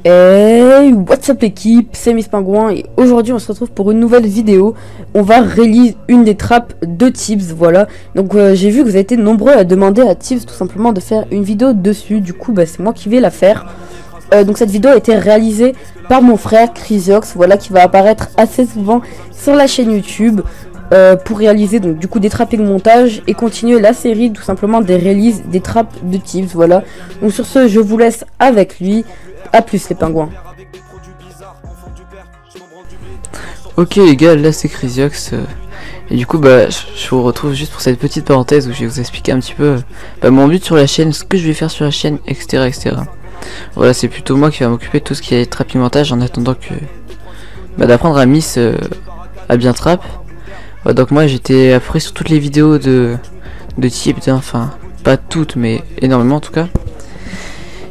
Hey, what's up l'équipe, c'est Miss Pingouin et aujourd'hui on se retrouve pour une nouvelle vidéo. On va release une des trappes de Tibbs, voilà. Donc j'ai vu que vous avez été nombreux à demander à Tibbs tout simplement de faire une vidéo dessus. Du coup c'est moi qui vais la faire. Donc cette vidéo a été réalisée par mon frère Chrysiox, voilà, qui va apparaître assez souvent sur la chaîne YouTube. Pour réaliser donc du coup des trappes et de montage et continuer la série tout simplement des releases des trappes de Tibbs, voilà. Donc sur ce je vous laisse avec lui. A plus les pingouins. Ok les gars, là c'est Chrysiox et du coup je vous retrouve juste pour cette petite parenthèse où je vais vous expliquer un petit peu mon but sur la chaîne, ce que je vais faire sur la chaîne, etc. Voilà, c'est plutôt moi qui va m'occuper de tout ce qui est trapping montage en attendant que d'apprendre à Miss à bien trap. Voilà, donc moi j'étais après sur toutes les vidéos de Tibbs, enfin pas toutes mais énormément en tout cas.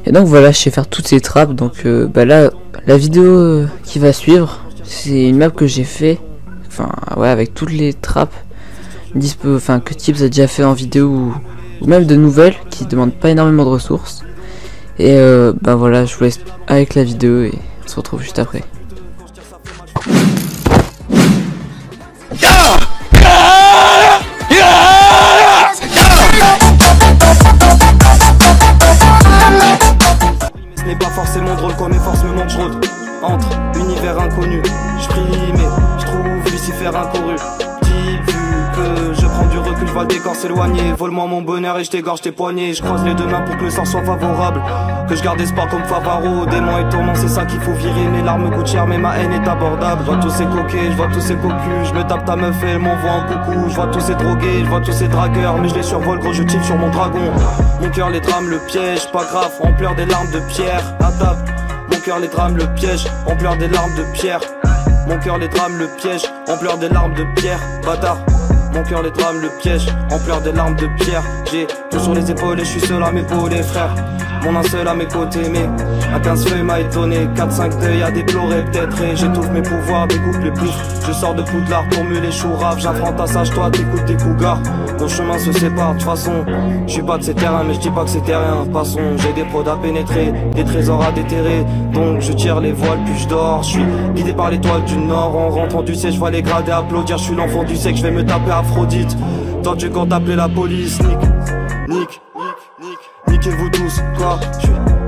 Et donc voilà, je sais faire toutes ces trappes. Donc là la vidéo qui va suivre, c'est une map que j'ai fait, enfin ouais, avec toutes les trappes que Tibbs a déjà fait en vidéo ou même de nouvelles qui demandent pas énormément de ressources. Et voilà, je vous laisse avec la vidéo et on se retrouve juste après. Ce n'est pas forcément drôle quand mes forces me manquent, je rôde entre univers inconnu. Je prie mais je trouve Lucifer incouru. Vu que je prends du recul, je vois le décor s'éloigner. Vole-moi mon bonheur et je t'égorge tes poignets. Je croise les deux mains pour que le sort soit favorable, que je garde espoir comme Favaro. Démons et tourments, c'est ça qu'il faut virer. Mes larmes coûtent cher mais ma haine est abordable. Je vois tous ces coquets, je vois tous ces cocus. Je me tape ta meuf et elle m'envoie un coucou. Je vois tous ces drogués, je vois tous ces dragueurs, mais je les survole gros, je tire sur mon dragon. Mon cœur les trame le piège, pas grave, on pleure des larmes de pierre. À table, mon cœur les trame le piège, on pleure des larmes de pierre. Mon cœur les trame le piège, on pleure des larmes de pierre, bâtard. Mon cœur les trame le piège, on pleure des larmes de pierre. J'ai tout sur les épaules et je suis seul à m'épauler, frère. Mon un seul à mes côtés, mais à 15 feuilles m'a étonné. 4-5 deuils à déplorer peut-être. Et j'étouffe mes pouvoirs, découpe les ploufs. Je sors de Poudlard pour muer les choux raves. J'affronte ta sage, toi t'écoutes tes cougars. Nos chemins se séparent de toute façon. Je suis pas de ces terrains mais je dis pas que c'était rien. Passons, j'ai des prods à pénétrer, des trésors à déterrer. Donc je tire les voiles puis je dors. Je suis guidé par l'étoile du Nord. En rentrant du ciel, je vois les gradés applaudir. Je suis l'enfant du sec, je vais me taper Aphrodite. Toi tu comptes appeler la police, niquez-vous tous, quoi.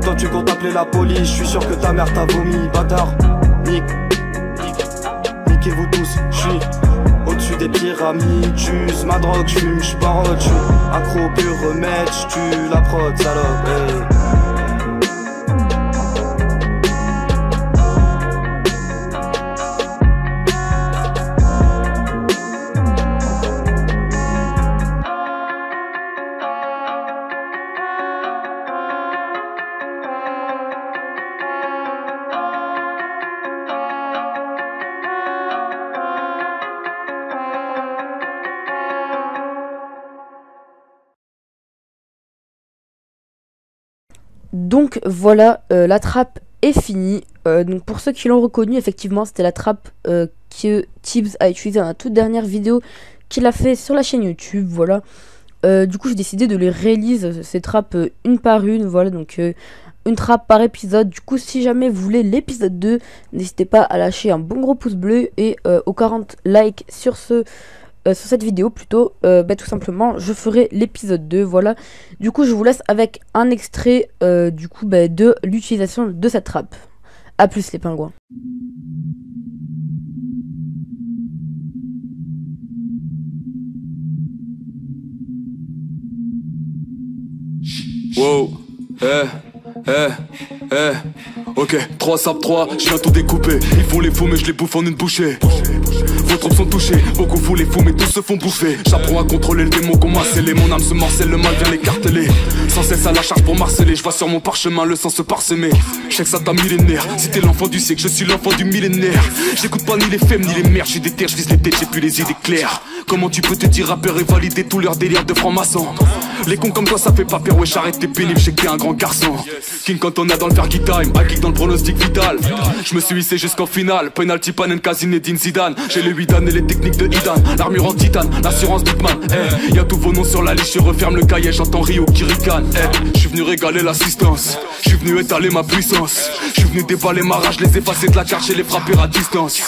Toi tu comptes appeler la police, je suis sûr que ta mère t'a vomi, bâtard. Niquez-vous tous, je suis au-dessus des pyramides. J'use ma drogue, j'fume, j'barote, j'suis accro au pur remède, j'tue la prod, salope, hey. Donc voilà, la trappe est finie. Donc pour ceux qui l'ont reconnu, effectivement c'était la trappe que Tibbs a utilisée dans la toute dernière vidéo qu'il a fait sur la chaîne YouTube, voilà. Du coup j'ai décidé de les release ces trappes une par une, voilà, donc une trappe par épisode. Du coup si jamais vous voulez l'épisode 2, n'hésitez pas à lâcher un bon gros pouce bleu et aux 40 likes sur cette vidéo plutôt, tout simplement je ferai l'épisode 2, voilà. Du coup je vous laisse avec un extrait de l'utilisation de cette trappe. A plus les pingouins. Wow, ok, 3 sables 3, je viens tout découper. Ils font les fous mais je les bouffe en une bouchée. Vos troupes sont touchés, beaucoup font les fous mais tous se font bouffer. J'apprends à contrôler le démon qu'on m'a scellé. Mon âme se morcelle, le mal vient l'écarteler. Sans cesse à la charge pour marceler. Je vois sur mon parchemin le sang se parsemer. Je sais que ça t'a millénaire. Si t'es l'enfant du siècle, je suis l'enfant du millénaire. J'écoute pas ni les femmes ni les mères. J'ai des terres, je vise les têtes, j'ai plus les idées claires. Comment tu peux te dire rappeur et valider tous leurs délires de franc-maçon? Les cons comme toi ça fait pas peur, wesh arrête t'es pénible, je sais que t'es un grand garçon. King quand on a dans le Fergie time, à geek dans le pronostic vital. Je me suis hissé jusqu'en finale, penalty panen Zinedine Zidane. J'ai les 8 dan et les techniques de Idan, l'armure en titane, l'assurance Bitman. Y'a tous vos noms sur la liste, je referme le cahier, j'entends Rio qui ricane. Je suis venu régaler l'assistance, je suis venu étaler ma puissance, je suis venu déballer ma rage, les effacer de la carte et les frapper à distance.